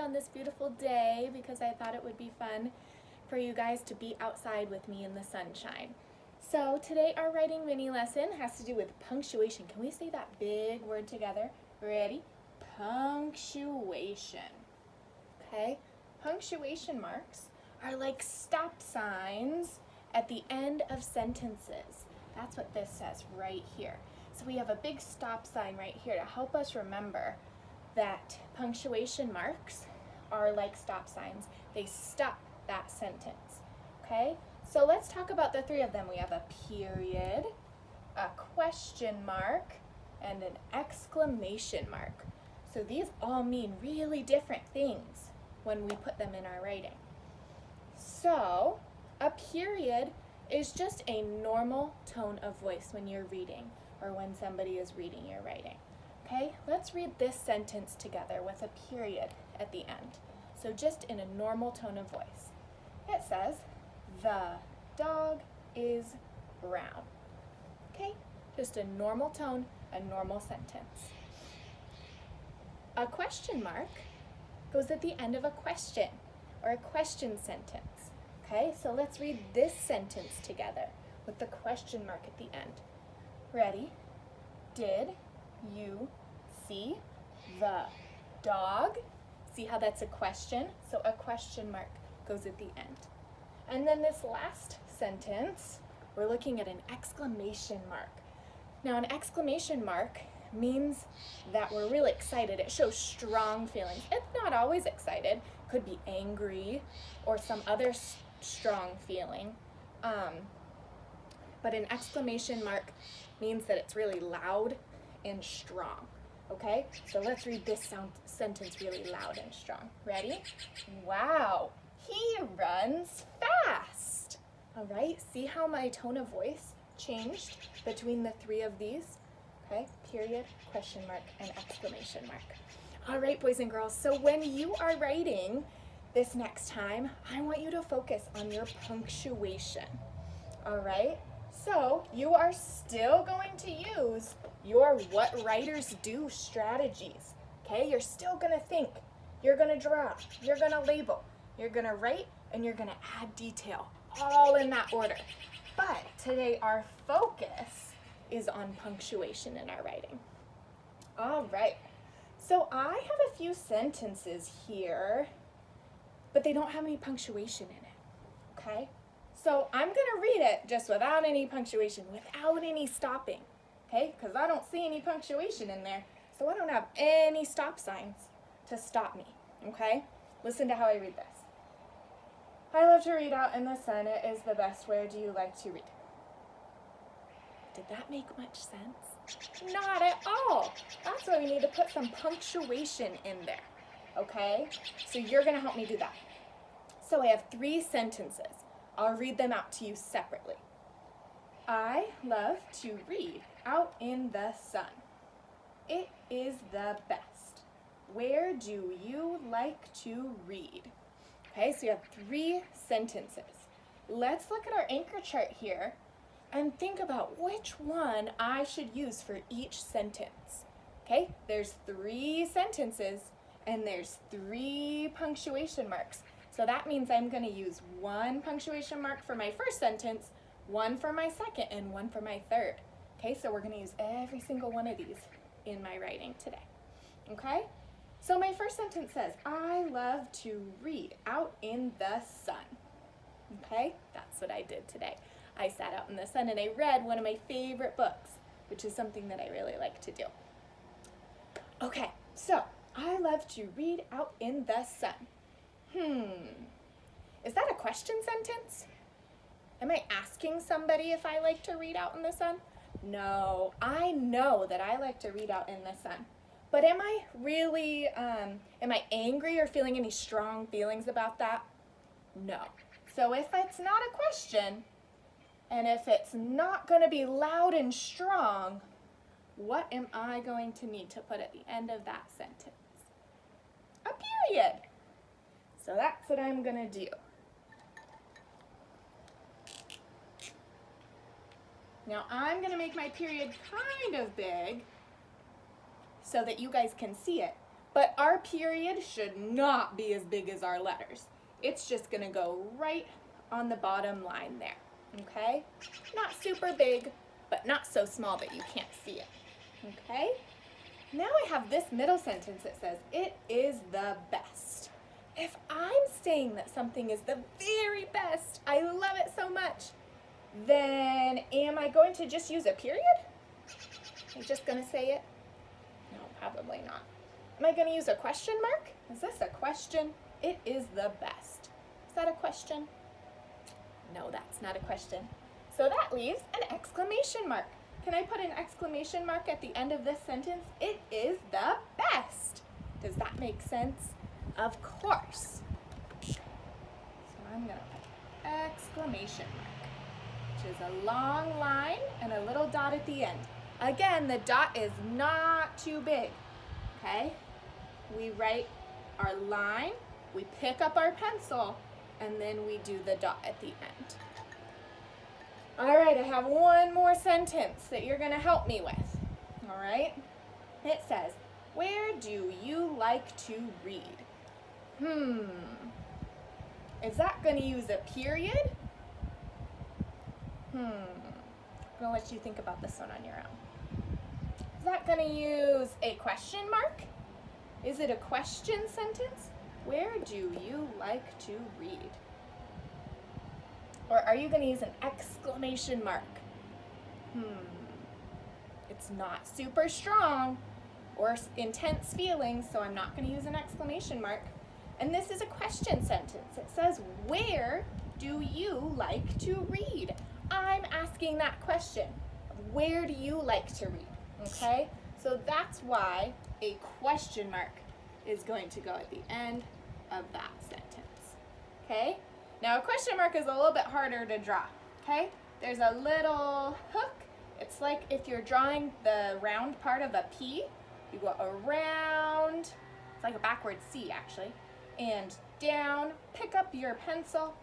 on this beautiful day because I thought it would be fun for you guys to be outside with me in the sunshine. So today our writing mini lesson has to do with punctuation. Can we say that big word together? Ready? Punctuation. Okay? Punctuation marks are like stop signs at the end of sentences. That's what this says right here. So we have a big stop sign right here to help us remember that punctuation marks are like stop signs. They stop that sentence. Okay? So let's talk about the three of them. We have a period, a question mark, and an exclamation mark. So these all mean really different things when we put them in our writing. So a period is just a normal tone of voice when you're reading or when somebody is reading your writing. Okay, let's read this sentence together with a period at the end. So just in a normal tone of voice. It says, the dog is brown. Okay, just a normal tone, a normal sentence. A question mark goes at the end of a question or a question sentence. Okay, so let's read this sentence together with the question mark at the end. Ready? Did you see the dog? See how that's a question? So a question mark goes at the end. And then this last sentence, we're looking at an exclamation mark. Now an exclamation mark means that we're really excited. It shows strong feelings. It's not always excited. It could be angry or some other strong feeling. But an exclamation mark means that it's really loud and strong. Okay, so let's read this sentence really loud and strong. Ready? Wow, he runs fast. All right, see how my tone of voice changed between the three of these? Okay, period, question mark, and exclamation mark. All right, boys and girls, so when you are writing this next time, I want you to focus on your punctuation. All right, so you are still going to use your what writers do strategies. Okay, you're still gonna think, you're gonna draw, you're gonna label, you're gonna write, and you're gonna add detail, all in that order. But today our focus is on punctuation in our writing. All right, so I have a few sentences here, but they don't have any punctuation in it, okay? So I'm gonna read it just without any punctuation, without any stopping, okay? Because I don't see any punctuation in there, so I don't have any stop signs to stop me, okay? Listen to how I read this. I love to read out in the sun. It is the best. Where do you like to read? Did that make much sense? Not at all. That's why we need to put some punctuation in there, okay? So you're gonna help me do that. So I have three sentences. I'll read them out to you separately. I love to read out in the sun. It is the best. Where do you like to read? Okay, so you have three sentences. Let's look at our anchor chart here and think about which one I should use for each sentence. Okay, there's three sentences and there's three punctuation marks. So that means I'm going to use one punctuation mark for my first sentence, one for my second, and one for my third. Okay, so we're going to use every single one of these in my writing today. Okay, so my first sentence says, I love to read out in the sun. Okay, that's what I did today. I sat out in the sun and I read one of my favorite books, which is something that I really like to do. Okay, so I love to read out in the sun. Is that a question sentence? Am I asking somebody if I like to read out in the sun? No, I know that I like to read out in the sun. But am I really, am I angry or feeling any strong feelings about that? No. So if it's not a question, and if it's not going to be loud and strong, what am I going to need to put at the end of that sentence? A period. So that's what I'm going to do. Now I'm going to make my period kind of big so that you guys can see it. But our period should not be as big as our letters. It's just gonna go right on the bottom line there, okay? Not super big, but not so small that you can't see it, okay? Now I have this middle sentence that says, it is the best. If I'm saying that something is the very best, I love it so much, then am I going to just use a period? Am I just gonna say it? No, probably not. Am I gonna use a question mark? Is this a question? It is the best. Is that a question? No, that's not a question. So that leaves an exclamation mark. Can I put an exclamation mark at the end of this sentence? It is the best. Does that make sense? Of course. So I'm gonna put exclamation mark, which is a long line and a little dot at the end. Again, the dot is not too big, okay? We write our line, we pick up our pencil, and then we do the dot at the end. All right, I have one more sentence that you're gonna help me with, all right? It says, where do you like to read? Is that gonna use a period? I'm gonna let you think about this one on your own. Is that gonna use a question mark? Is it a question sentence? Where do you like to read? Or are you going to use an exclamation mark? It's not super strong or intense feelings, so I'm not going to use an exclamation mark. And this is a question sentence. It says, where do you like to read? I'm asking that question. Where do you like to read? Okay? So that's why a question mark is going to go at the end of that sentence. Okay? Now a question mark is a little bit harder to draw. Okay? There's a little hook. It's like if you're drawing the round part of a P, you go around, it's like a backward C actually, and down, pick up your pencil,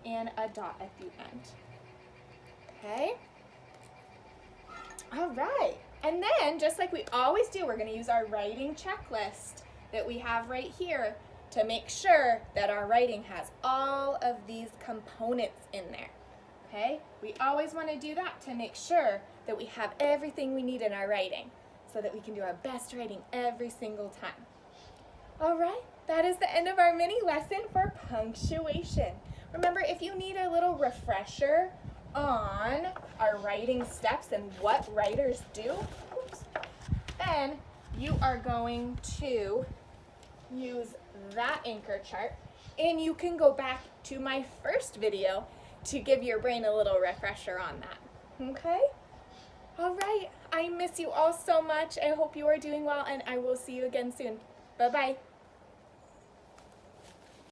and a dot at the end. Okay? All right. And then, just like we always do, we're going to use our writing checklist that we have right here to make sure that our writing has all of these components in there. Okay? We always want to do that to make sure that we have everything we need in our writing so that we can do our best writing every single time. All right, that is the end of our mini lesson for punctuation. Remember, if you need a little refresher on our writing steps and what writers do, then you are going to use that anchor chart, and you can go back to my first video to give your brain a little refresher on that. Okay? All right, I miss you all so much. I hope you are doing well, and I will see you again soon. Bye-bye.